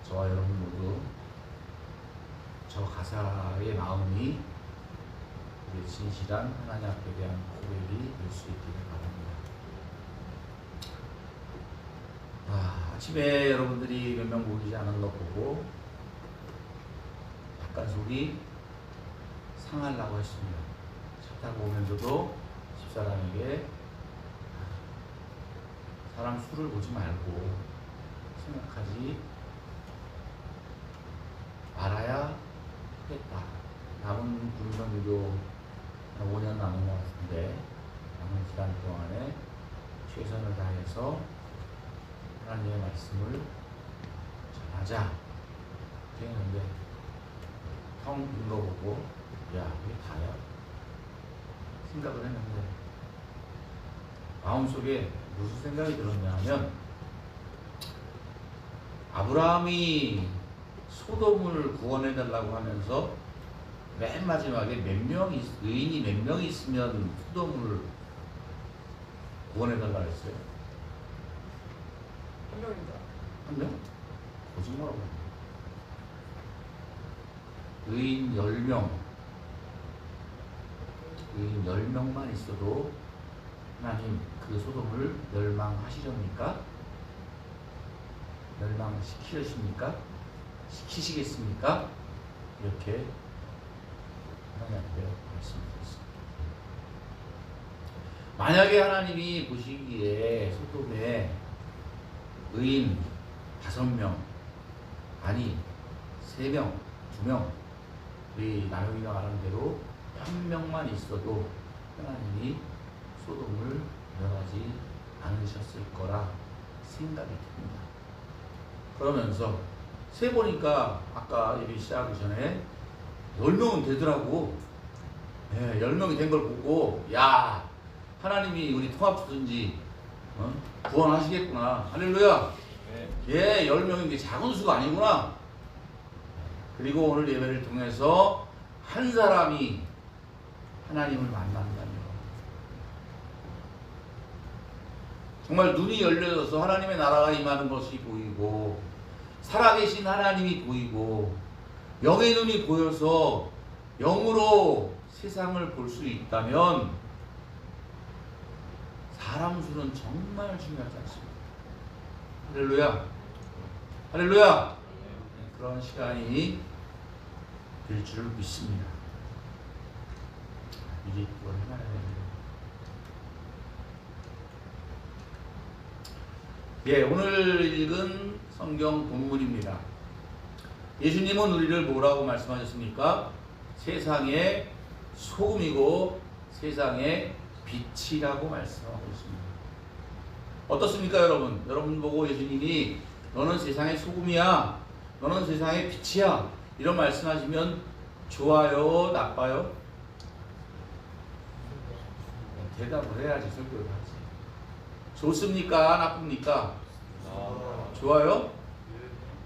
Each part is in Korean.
저와 여러분 모두 저 가사의 마음이 우리의 진실한 하나님 앞에 대한 고백이 될 수 있기를 바랍니다. 아침에 여러분들이 몇 명 모이지 않은 것 보고 약간 속이 상하려고 했습니다. 차 타고 오면서도 집사람에게 사람 수를 보지 말고 생각하지 말아야 겠다. 남은 군선유교 5년 남은 것 같은데 남은 기간 동안에 최선을 다해서 하나님의 말씀을 전하자 했는데 텅 빈 거 보고 야 이게 다야? 생각을 했는데 마음속에 무슨 생각이 들었냐 하면 아브라함이 소돔을 구원해달라고 하면서 맨 마지막에 의인이 몇 명이 있으면 소돔을 구원해달라고 했어요? 한 명입니다. 한 명? 거짓말하고 의인 10명 의인 10명만 있어도 하나님 그 소돔을 멸망하시렵니까? 멸망시키십니까? 시키시겠습니까? 이렇게 하나님 앞에 말씀드렸습니다. 만약에 하나님이 보시기에 소돔에 의인 5명 아니 3명, 2명 우리 나영이가 말한 대로 1명만 있어도 하나님이 소돔을 멸하지 않으셨을 거라 생각이 듭니다. 그러면서 세보니까 아까 예배 시작하기 전에 10명은 되더라고. 10명이 된 걸 보고 야 하나님이 우리 통합주든지 구원하시겠구나. 할렐루야. 네. 10명인 게 작은 수가 아니구나. 그리고 오늘 예배를 통해서 한 사람이 하나님을 만난다며 정말 눈이 열려져서 하나님의 나라가 임하는 것이 보이고 살아계신 하나님이 보이고 영의 눈이 보여서 영으로 세상을 볼 수 있다면 사람 수는 정말 중요하지 않습니다. 할렐루야. 할렐루야. 그런 시간이 될 줄 믿습니다. 미리 그걸 해놔야 됩니다. 오늘 읽은 성경 본문입니다. 예수님은 우리를 뭐라고 말씀하셨습니까? 세상의 소금이고 세상의 빛이라고 말씀하고 있습니다. 어떻습니까 여러분? 여러분 보고 예수님이 너는 세상의 소금이야, 너는 세상의 빛이야 이런 말씀하시면 좋아요, 나빠요? 대답을 해야지 설교를 하지. 좋습니까? 나쁩니까? 좋아요?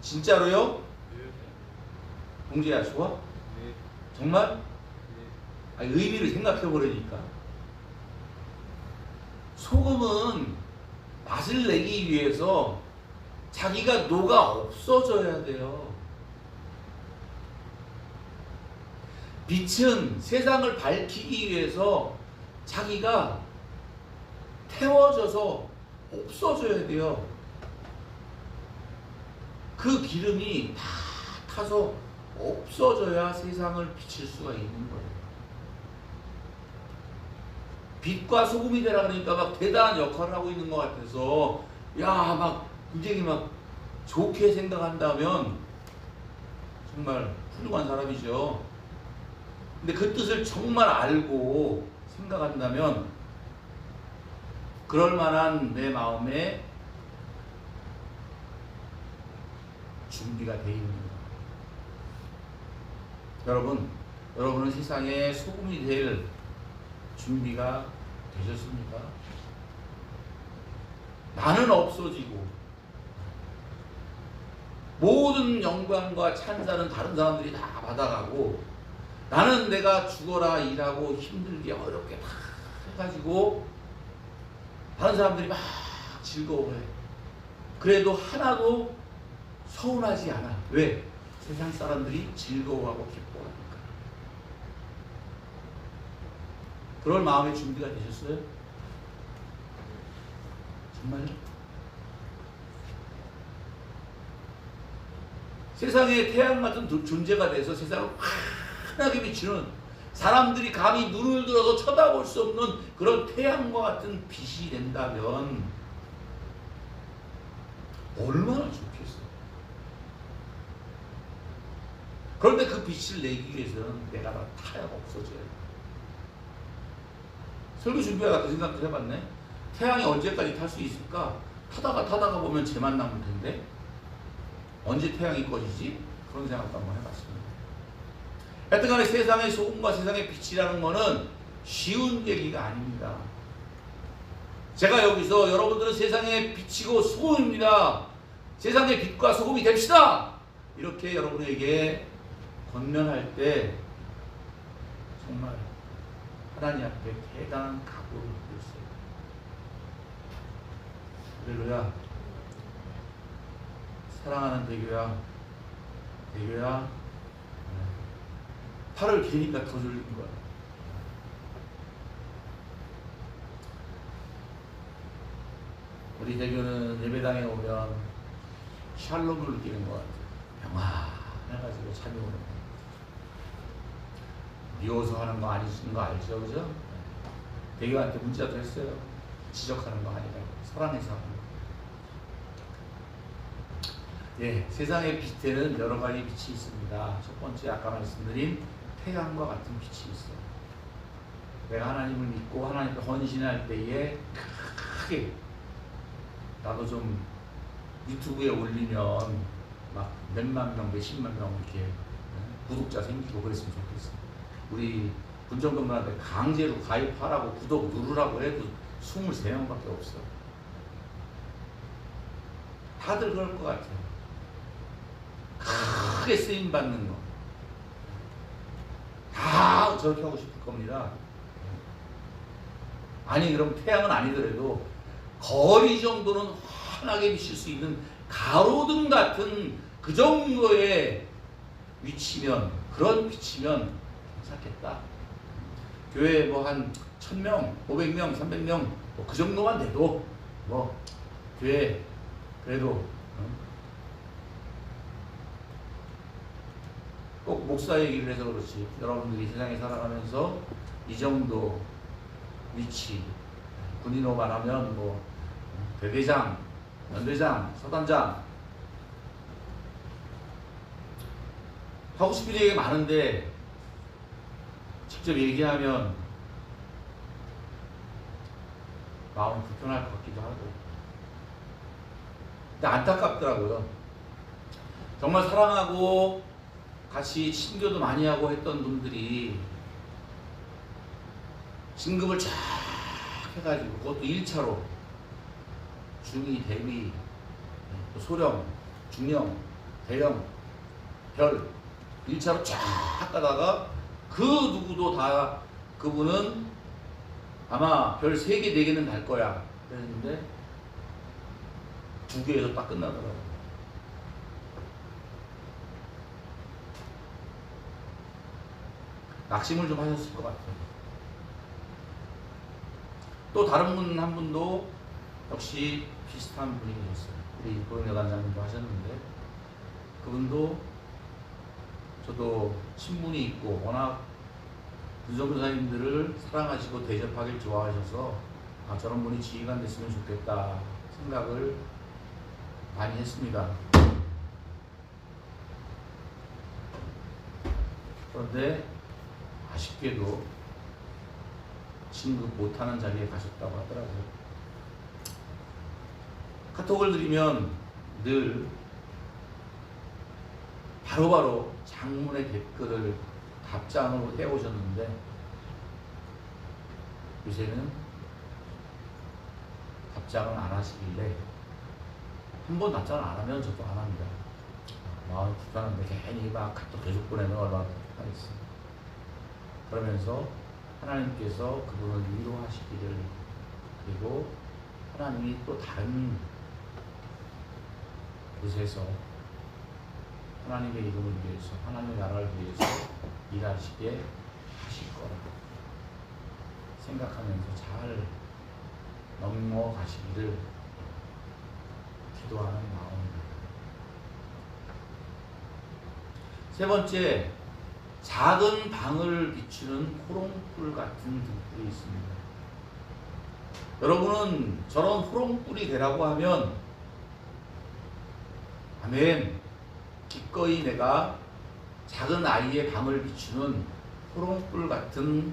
진짜로요? 동재야 좋아? 정말? 아니, 의미를 생각해보려니까. 소금은 맛을 내기 위해서 자기가 녹아 없어져야 돼요. 빛은 세상을 밝히기 위해서 자기가 태워져서 없어져야 돼요. 그 기름이 다 타서 없어져야 세상을 비칠 수가 있는 거예요. 빛과 소금이 되라 그러니까 막 대단한 역할을 하고 있는 것 같아서 막 굉장히 막 좋게 생각한다면 정말 훌륭한 사람이죠. 근데 그 뜻을 정말 알고 생각한다면 그럴 만한 내 마음에 준비가 되어 있는 거예요. 여러분은 세상에 소금이 될 준비가 되셨습니까? 나는 없어지고 모든 영광과 찬사는 다른 사람들이 다 받아가고 나는 내가 죽어라 일하고 힘들게 어렵게 다 해가지고 다른 사람들이 막 즐거워해. 그래도 하나도 서운하지 않아. 왜? 세상 사람들이 즐거워하고 기뻐하니까. 그럴 마음의 준비가 되셨어요? 정말요? 세상에 태양 같은 존재가 돼서 세상을 환하게 비추는, 사람들이 감히 눈을 들어서 쳐다볼 수 없는 그런 태양과 같은 빛이 된다면 얼마나 좋겠어. 그런데 그 빛을 내기 위해서는 내가 다 타야가 없어져요. 설교 준비하다 그 생각도 해봤네. 태양이 언제까지 탈 수 있을까? 타다가 보면 쟤만 남을 텐데 언제 태양이 꺼지지? 그런 생각도 한번 해봤습니다. 하여튼간에 세상의 소금과 세상의 빛이라는 것은 쉬운 얘기가 아닙니다. 제가 여기서 여러분들은 세상의 빛이고 소금입니다, 세상의 빛과 소금이 됩시다, 이렇게 여러분에게 권면할 때 정말 하나님 앞에 대단한 각오를 하고 있어요. 할렐루야. 사랑하는 대교야, 대교야, 팔을 기니까 더 졸린 거야. 우리 대교는 예배당에 오면 샬롬을 느끼는 것 같아요. 평화해가지고 잠이 오는 거. 미워서 하는 거 아니신 거 알죠? 그죠? 대교한테 문자도 했어요. 지적하는 거 아니라고. 사랑해서 하는 거. 예, 세상의 빛에는 여러 가지 빛이 있습니다. 첫 번째, 아까 말씀드린 태양과 같은 빛이 있어요. 내가 하나님을 믿고 하나님께 헌신할 때에 크게, 나도 좀 유튜브에 올리면 막 몇만 명, 몇십만 명 이렇게 구독자 생기고 그랬으면 좋겠어요. 우리 군정동들한테 강제로 가입하라고 구독 누르라고 해도 23명밖에 없어. 다들 그럴 것 같아요. 크게 쓰임받는 거. 다 저렇게 하고 싶을 겁니다. 아니, 그럼 태양은 아니더라도 거리 정도는 환하게 비칠 수 있는 가로등 같은 그 정도의 위치면, 그런 빛이면 괜찮겠다. 교회에 뭐 한 1000명, 500명, 300명 뭐 그 정도만 돼도 뭐 교회 그래도 꼭 목사 얘기를 해서 그렇지, 여러분들이 세상에 살아가면서 이 정도 위치, 군인호만 하면 뭐 대대장, 연대장, 서단장 하고 싶은 얘기가 많은데 직접 얘기하면 마음이 불편할 것 같기도 하고. 근데 안타깝더라고요. 정말 사랑하고 같이 친교도 많이 하고 했던 분들이 진급을 쫙 해가지고, 그것도 1차로 중위, 대위, 또 소령, 중령, 대령, 별 1차로 쫙 가다가 그 누구도 다 그분은 아마 별 3개, 4개는 갈 거야 그랬는데 2개에서 딱 끝나더라고요. 낙심을 좀 하셨을 것 같아요. 또 다른 분 한 분도 역시 비슷한 분이 계셨어요. 우리 고영여단장님도 하셨는데, 그분도 저도 친분이 있고 워낙 유전교사님들을 사랑하시고 대접하길 좋아하셔서 저런 분이 지휘관 됐으면 좋겠다 생각을 많이 했습니다. 그런데 아쉽게도 진급 못하는 자리에 가셨다고 하더라고요. 카톡을 드리면 늘 바로바로 장문의 댓글을 답장으로 해오셨는데 요새는 답장을 안 하시길래, 한 번 답장을 안 하면 저도 안 합니다. 마음이 불편한데 괜히 막 카톡 계속 보내면 얼마나 불편하겠어요. 그러면서 하나님께서 그분을 위로하시기를, 그리고 하나님이 또 다른 곳에서 하나님의 이름을 위해서, 하나님의 나라를 위해서 일하시게 하실 거라 생각하면서 잘 넘어가시기를 기도하는 마음입니다. 세 번째, 작은 방을 비추는 호롱불 같은 등불이 있습니다. 여러분은 저런 호롱불이 되라고 하면 아멘, 기꺼이 내가 작은 아이의 방을 비추는 호롱불 같은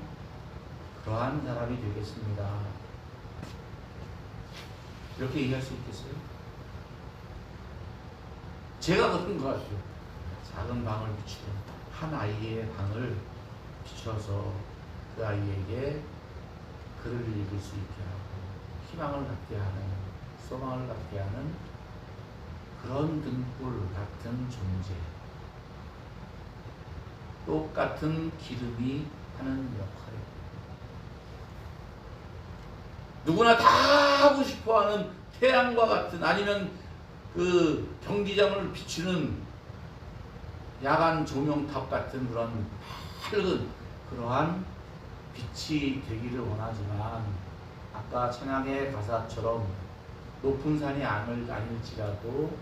그러한 사람이 되겠습니다. 이렇게 얘기할 수 있겠어요? 제가 그런 것 같아요. 작은 방을 비추는 한 아이의 방을 비춰서 그 아이에게 글을 읽을 수 있게 하고 희망을 갖게 하는, 소망을 갖게 하는 그런 등불 같은 존재, 똑같은 기름이 하는 역할입니다. 누구나 다 하고 싶어하는 태양과 같은, 아니면 그 경기장을 비추는 야간 조명탑 같은 그런 밝은 그러한 빛이 되기를 원하지만, 아까 찬양의 가사처럼 높은 산이 아닐지라도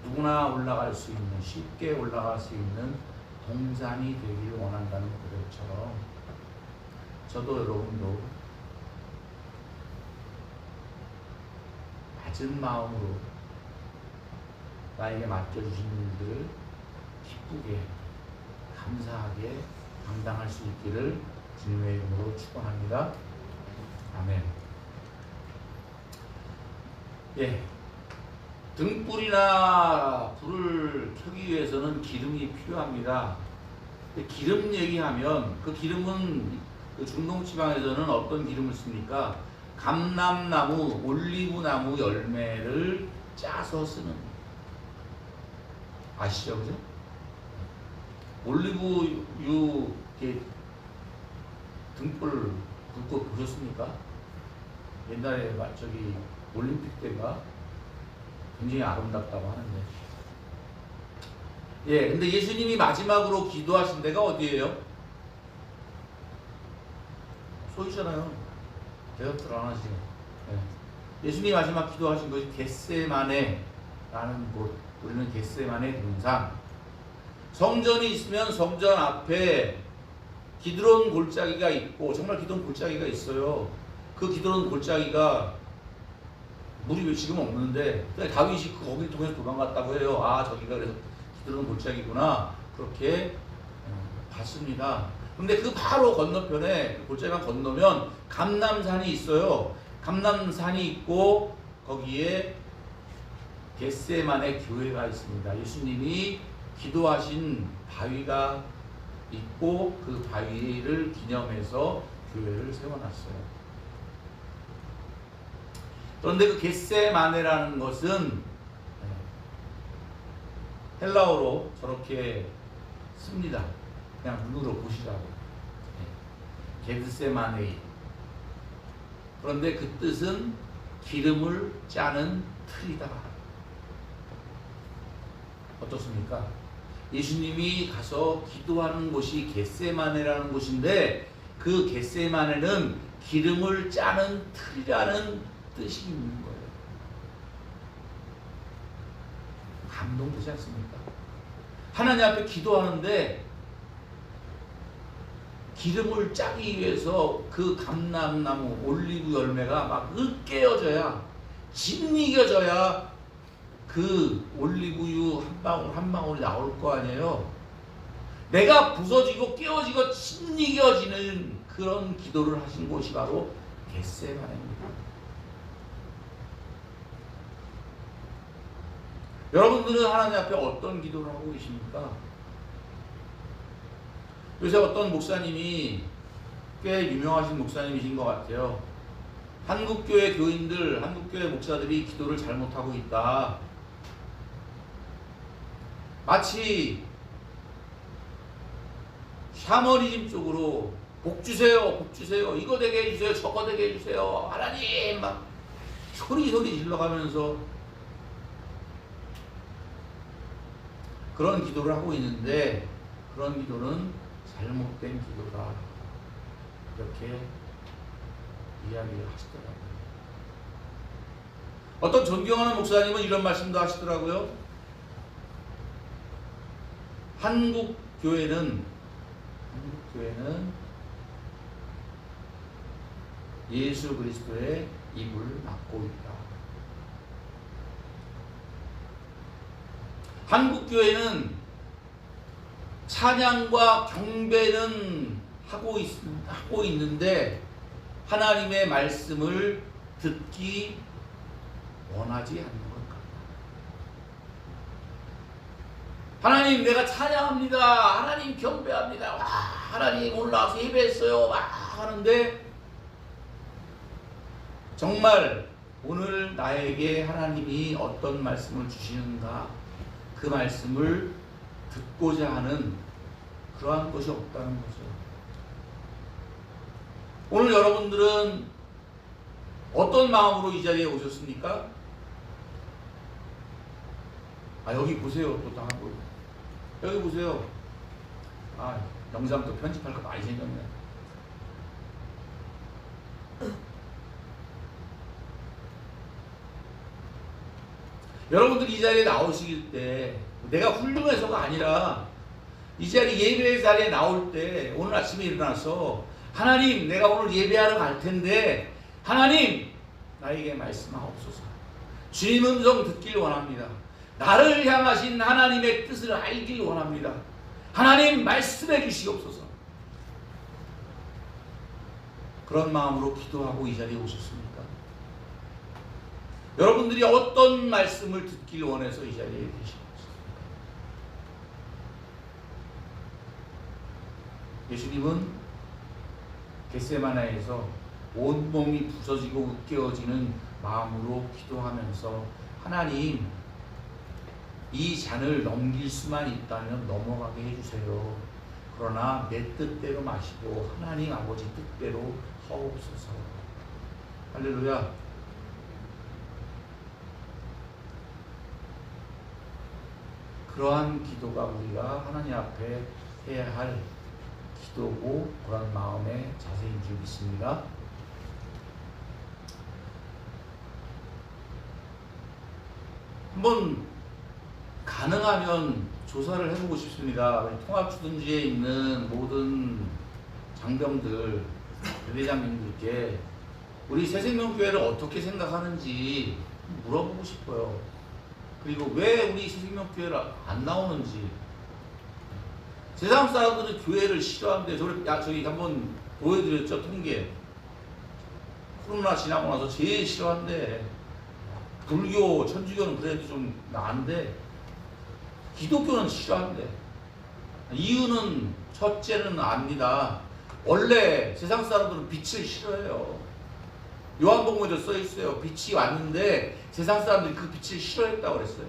누구나 올라갈 수 있는, 쉽게 올라갈 수 있는 동산이 되기를 원한다는 고백처럼, 저도 여러분도 낮은 마음으로 나에게 맡겨주신 일들을 기쁘게, 감사하게 감당할 수 있기를 주님의 이름으로 축원합니다. 아멘. 예, 등불이나 불을 켜기 위해서는 기름이 필요합니다. 기름 얘기하면 그 기름은 그 중동 지방에서는 어떤 기름을 씁니까? 감람나무, 올리브나무 열매를 짜서 쓰는, 아시죠, 그죠? 올리브유 등불 불꽃 보셨습니까? 옛날에 저기 올림픽 때가 굉장히 아름답다고 하는데, 예, 근데 예수님이 마지막으로 기도하신 데가 어디예요? 소유잖아요. 대답들 안 하시죠. 예. 예수님이 마지막 기도하신 것이 겟세마네라는 곳, 우리는 겟세마네 동산. 성전이 있으면 성전 앞에 기드론 골짜기가 있고, 정말 기드론 골짜기가 있어요. 그 기드론 골짜기가 물이 왜 지금 없는데 다윗이 거기를 통해서 도망갔다고 해요. 아, 저기가 그래서 기드론 골짜기구나, 그렇게 봤습니다. 근데 그 바로 건너편에, 골짜기만 건너면 감람산이 있어요. 감람산이 있고 거기에 겟세마네 교회가 있습니다. 예수님이 기도하신 바위가 있고 그 바위를 기념해서 교회를 세워놨어요. 그런데 그 겟세마네라는 것은 헬라어로 저렇게 씁니다. 그냥 눈으로 보시라고. 겟세마네. 그런데 그 뜻은 기름을 짜는 틀이다. 어떻습니까? 예수님이 가서 기도하는 곳이 겟세마네라는 곳인데, 그 겟세마네는 기름을 짜는 틀이라는 뜻이 있는 거예요. 감동되지 않습니까? 하나님 앞에 기도하는데 기름을 짜기 위해서 그 감람나무, 올리브 열매가 막 으깨어져야, 짓이겨져야 그 올리브유 한 방울 한 방울이 나올 거 아니에요. 내가 부서지고 깨어지고 짓이겨지는 그런 기도를 하신 곳이 바로 겟세마네입니다. 여러분들은 하나님 앞에 어떤 기도를 하고 계십니까? 요새 어떤 목사님이 꽤 유명하신 목사님이신 것 같아요. 한국교회 교인들, 한국교회 목사들이 기도를 잘못하고 있다. 마치 샤머니즘 쪽으로 복 주세요, 복 주세요, 이거 되게 해주세요, 저거 되게 해주세요, 하나님 막 소리 질러가면서 그런 기도를 하고 있는데 그런 기도는 잘못된 기도다. 이렇게 이야기를 하시더라고요. 어떤 존경하는 목사님은 이런 말씀도 하시더라고요. 한국 교회는 예수 그리스도의 입을 막고 있다. 한국 교회는 찬양과 경배는 하고 있는데 하나님의 말씀을 듣기 원하지 않는 것 같다. 하나님, 내가 찬양합니다. 하나님 경배합니다. 와, 하나님 올라와서 예배했어요. 와, 하는데 정말 오늘 나에게 하나님이 어떤 말씀을 주시는가, 그 말씀을 듣고자 하는 그러한 것이 없다는 거죠. 오늘 여러분들은 어떤 마음으로 이 자리에 오셨습니까? 여기 보세요. 또 다 하고 여기 보세요. 영상 또 편집할 거 많이 생겼네. 여러분들 이 자리에 나오실 때 내가 훌륭해서가 아니라 이 자리 예배 자리에 나올 때 오늘 아침에 일어나서 하나님, 내가 오늘 예배하러 갈 텐데 하나님, 나에게 말씀하옵소서. 주님 음성 듣길 원합니다. 나를 향하신 하나님의 뜻을 알길 원합니다. 하나님, 말씀해 주시옵소서. 그런 마음으로 기도하고 이 자리에 오셨습니까? 여러분들이 어떤 말씀을 듣길 원해서 이 자리에 계십니까? 예수님은 겟세마네에서 온몸이 부서지고 으깨어지는 마음으로 기도하면서 하나님, 이 잔을 넘길 수만 있다면 넘어가게 해주세요. 그러나 내 뜻대로 마시고 하나님 아버지 뜻대로 하옵소서. 할렐루야. 그러한 기도가 우리가 하나님 앞에 해야 할 기도고 그런 마음의 자세인 줄 믿습니다. 한번 가능하면 조사를 해보고 싶습니다. 통합주둔지에 있는 모든 장병들, 대대장님들께 우리 새생명교회를 어떻게 생각하는지 물어보고 싶어요. 그리고 왜 우리 새생명교회를 안 나오는지. 세상 사람들은 교회를 싫어하는데 저기 한번 보여드렸죠, 통계. 코로나 지나고 나서 제일 싫어한대. 불교, 천주교는 그래도 좀 나은데 기독교는 싫어한대. 이유는 첫째는 압니다. 원래 세상 사람들은 빛을 싫어해요. 요한복음에도 써 있어요. 빛이 왔는데 세상 사람들이 그 빛을 싫어했다고 그랬어요.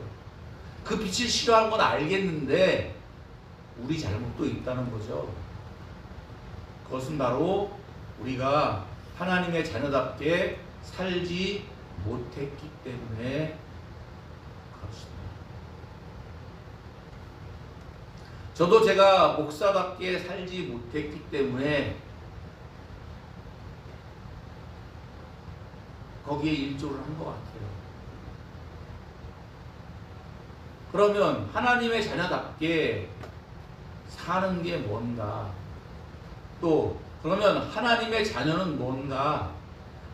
그 빛을 싫어하는 건 알겠는데 우리 잘못도 있다는 거죠. 그것은 바로 우리가 하나님의 자녀답게 살지 못했기 때문에 그렇습니다. 저도 제가 목사답게 살지 못했기 때문에 거기에 일조를 한 것 같아요. 그러면 하나님의 자녀답게 사는 게 뭔가? 또 그러면 하나님의 자녀는 뭔가?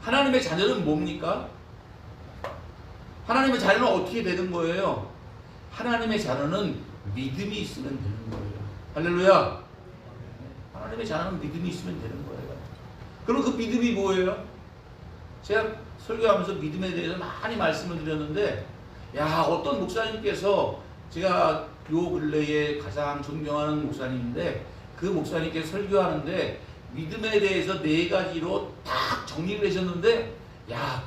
하나님의 자녀는 뭡니까? 하나님의 자녀는 어떻게 되는 거예요? 하나님의 자녀는 믿음이 있으면 되는 거예요. 할렐루야. 하나님의 자녀는 믿음이 있으면 되는 거예요. 그럼 그 믿음이 뭐예요? 제가 설교하면서 믿음에 대해서 많이 말씀을 드렸는데, 어떤 목사님께서, 제가 요 근래에 가장 존경하는 목사님인데 그 목사님께서 설교하는데 믿음에 대해서 4가지로 딱 정리를 하셨는데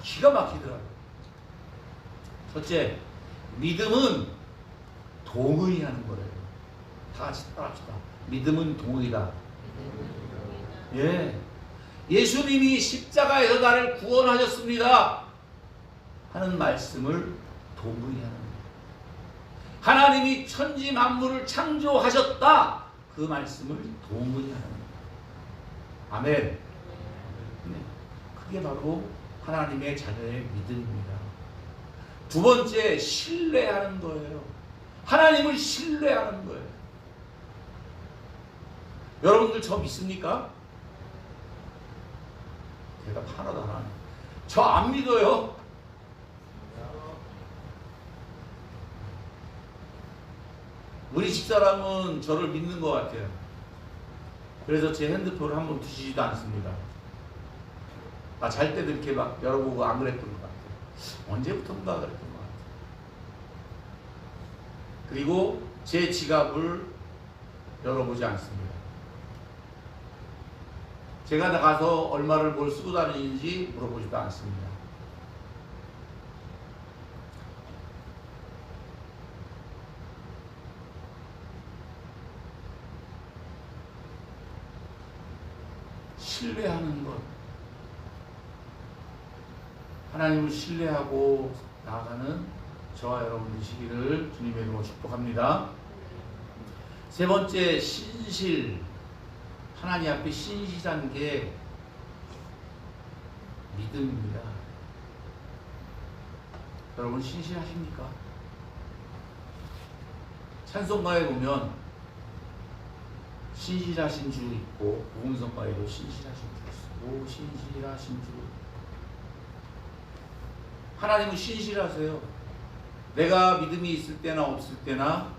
기가 막히더라고요. 첫째, 믿음은 동의하는 거래요. 다 같이 따라합시다. 믿음은 동의다. 예수님이 십자가에서 나를 구원하셨습니다 하는 말씀을 동의하는 거예요. 하나님이 천지 만물을 창조하셨다. 그 말씀을 동의하는 거예요. 아멘. 네. 그게 바로 하나님의 자녀의 믿음입니다. 두 번째, 신뢰하는 거예요. 하나님을 신뢰하는 거예요. 여러분들 저 믿습니까? 대답 하나도 안 하네. 저 안 믿어요. 우리 집사람은 저를 믿는 것 같아요. 그래서 제 핸드폰을 한번 뒤지지도 않습니다. 잘 때도 이렇게 막 열어보고 안 그랬던 것 같아요. 언제부턴가 그랬던 것 같아요. 그리고 제 지갑을 열어보지 않습니다. 제가 나가서 얼마를 뭘 쓰고 다니는지 물어보지도 않습니다. 신뢰하는 것. 하나님을 신뢰하고 나아가는 저와 여러분 되시기를 주님의 이름으로 축복합니다. 세 번째, 신실. 하나님 앞에 신실한 게 믿음입니다. 여러분 신실하십니까? 찬송가에 보면 신실하신 주 있고 복음성가에도 신실하신 주 있고 신실하신 주. 하나님은 신실하세요. 내가 믿음이 있을 때나 없을 때나,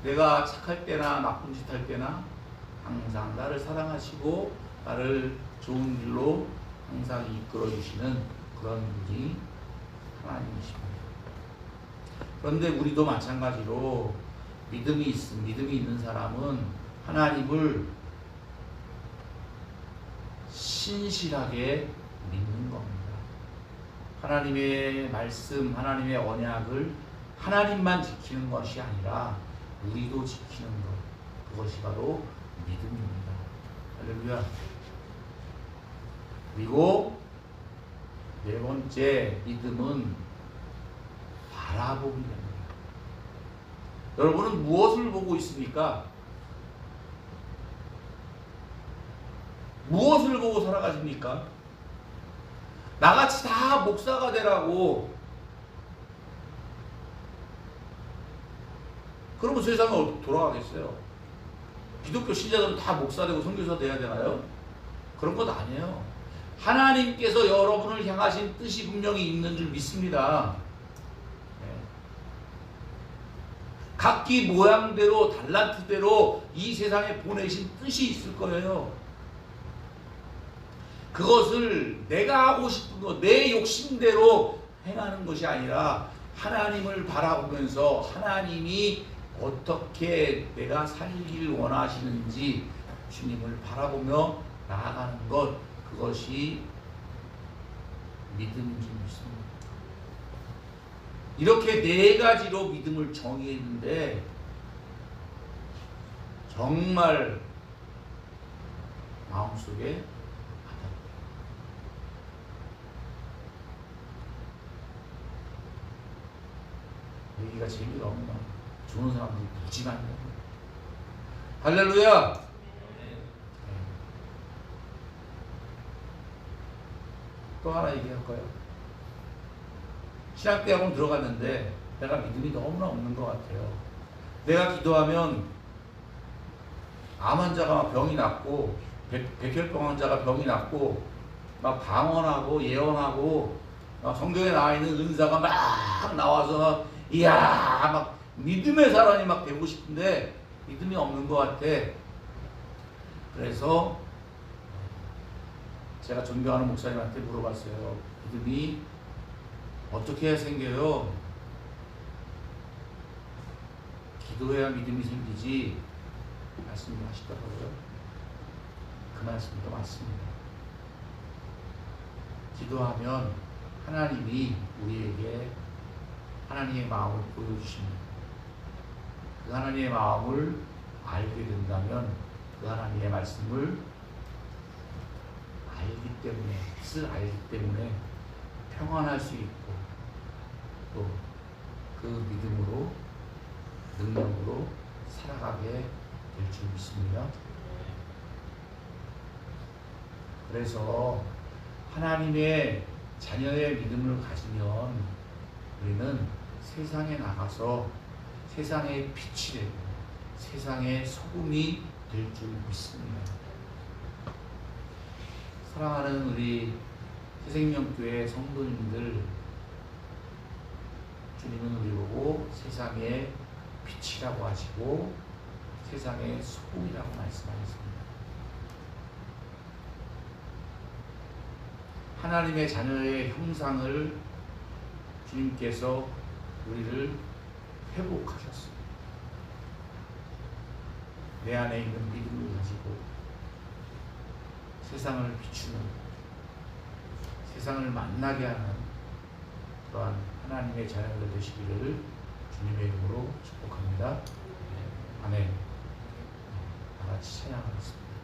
내가 착할 때나 나쁜 짓 할 때나 항상 나를 사랑하시고 나를 좋은 길로 항상 이끌어 주시는 그런 분이 하나님이십니다. 그런데 우리도 마찬가지로 믿음이 있는 사람은 하나님을 신실하게 믿는 겁니다. 하나님의 말씀, 하나님의 언약을 하나님만 지키는 것이 아니라 우리도 지키는 것, 그것이 바로 믿음입니다. 할렐루야. 그리고 네 번째, 믿음은 바라보기입니다. 여러분은 무엇을 보고 있습니까? 무엇을 보고 살아가십니까? 나같이 다 목사가 되라고. 그러면 세상은 어떻게 돌아가겠어요? 기독교 신자들은 다 목사 되고 선교사 돼야 되나요? 그런 것 아니에요. 하나님께서 여러분을 향하신 뜻이 분명히 있는 줄 믿습니다. 네. 각기 모양대로 달란트대로 이 세상에 보내신 뜻이 있을 거예요. 그것을 내가 하고 싶은 것, 내 욕심대로 행하는 것이 아니라 하나님을 바라보면서 하나님이 어떻게 내가 살기를 원하시는지 주님을 바라보며 나아가는 것, 그것이 믿음인 줄 믿습니다. 이렇게 네 가지로 믿음을 정의했는데 정말 마음속에 여기가 재미가 없나? 좋은 사람들이 무지 많네. 할렐루야. 또 하나 얘기할 거예요. 신학대학원 들어갔는데 내가 믿음이 너무나 없는 것 같아요. 내가 기도하면 암 환자가 병이 낫고 백혈병 환자가 병이 낫고 막 방언하고 예언하고 막 성경에 나와 있는 은사가 막 나와서 이야 막 믿음의 사람이 막 되고 싶은데 믿음이 없는 것 같아. 그래서 제가 존경하는 목사님한테 물어봤어요. 믿음이 어떻게 생겨요? 기도해야 믿음이 생기지 말씀하시더라고요. 그 말씀도 맞습니다. 기도하면 하나님이 우리에게 하나님의 마음을 보여주십니다. 그 하나님의 마음을 알게 된다면 그 하나님의 말씀을 알기 때문에, 뜻을 알기 때문에 평안할 수 있고 또 그 믿음으로 능력으로 살아가게 될 줄 믿습니다. 그래서 하나님의 자녀의 믿음을 가지면 우리는 세상에 나가서 세상의 빛이 되고 세상의 소금이 될 줄 믿습니다. 사랑하는 우리 새생명교회 성도님들, 주님은 우리 보고 세상의 빛이라고 하시고 세상의 소금이라고 말씀하셨습니다. 하나님의 자녀의 형상을 주님께서 우리를 회복하셨습니다. 내 안에 있는 믿음을 가지고 세상을 비추는, 세상을 만나게 하는 그러한 하나님의 자녀들 되시기를 주님의 이름으로 축복합니다. 아멘. 다 같이 찬양하겠습니다.